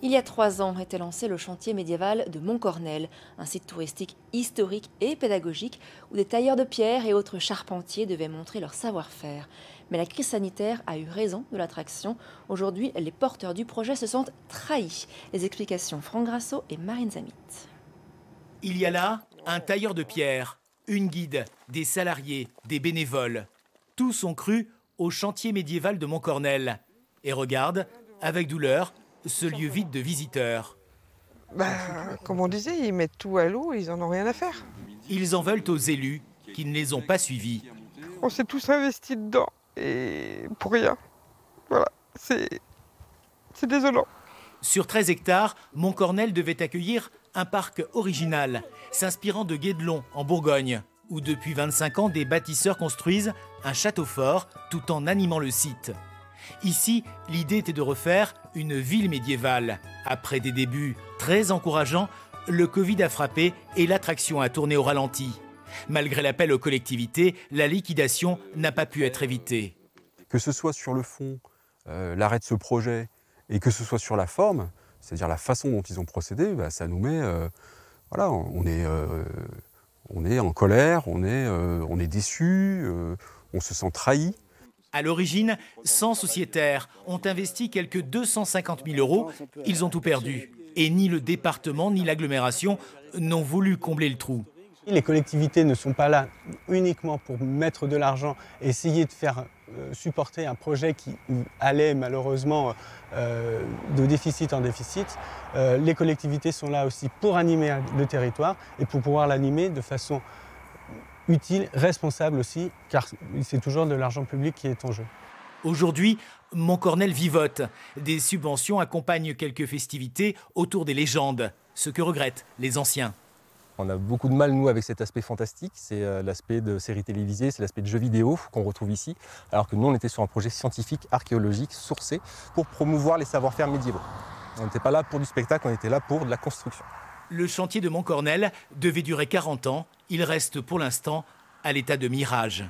Il y a 3 ans était lancé le chantier médiéval de Montcornel, un site touristique historique et pédagogique où des tailleurs de pierre et autres charpentiers devaient montrer leur savoir-faire. Mais la crise sanitaire a eu raison de l'attraction. Aujourd'hui, les porteurs du projet se sentent trahis. Les explications Franck Grasso et Marine Zamit. Il y a là un tailleur de pierre, une guide, des salariés, des bénévoles. Tous ont cru au chantier médiéval de Montcornel et regardent, avec douleur, ce lieu vide de visiteurs. Comme on disait, ils mettent tout à l'eau et ils n'en ont rien à faire. Ils en veulent aux élus qui ne les ont pas suivis. On s'est tous investis dedans et pour rien. Voilà, c'est désolant. Sur 13 hectares, Montcornel devait accueillir un parc original, s'inspirant de Guédelon, en Bourgogne, où depuis 25 ans, des bâtisseurs construisent un château fort tout en animant le site. Ici, l'idée était de refaire une ville médiévale. Après des débuts très encourageants, le Covid a frappé et l'attraction a tourné au ralenti. Malgré l'appel aux collectivités, la liquidation n'a pas pu être évitée. Que ce soit sur le fond, l'arrêt de ce projet, et que ce soit sur la forme, c'est-à-dire la façon dont ils ont procédé, ça nous met... voilà, on est en colère, on est déçu, on se sent trahi. À l'origine, 100 sociétaires ont investi quelques 250 000 €. Ils ont tout perdu. Et ni le département ni l'agglomération n'ont voulu combler le trou. Les collectivités ne sont pas là uniquement pour mettre de l'argent et essayer de faire supporter un projet qui allait malheureusement de déficit en déficit. Les collectivités sont là aussi pour animer le territoire et pour pouvoir l'animer de façon utile, responsable aussi, car c'est toujours de l'argent public qui est en jeu. Aujourd'hui, Montcornel vivote. Des subventions accompagnent quelques festivités autour des légendes, ce que regrettent les anciens. On a beaucoup de mal, nous, avec cet aspect fantastique. C'est l'aspect de séries télévisées, c'est l'aspect de jeux vidéo qu'on retrouve ici. Alors que nous, on était sur un projet scientifique, archéologique, sourcé, pour promouvoir les savoir-faire médiévaux. On n'était pas là pour du spectacle, on était là pour de la construction. Le chantier de Montcornel devait durer 40 ans. Il reste pour l'instant à l'état de mirage.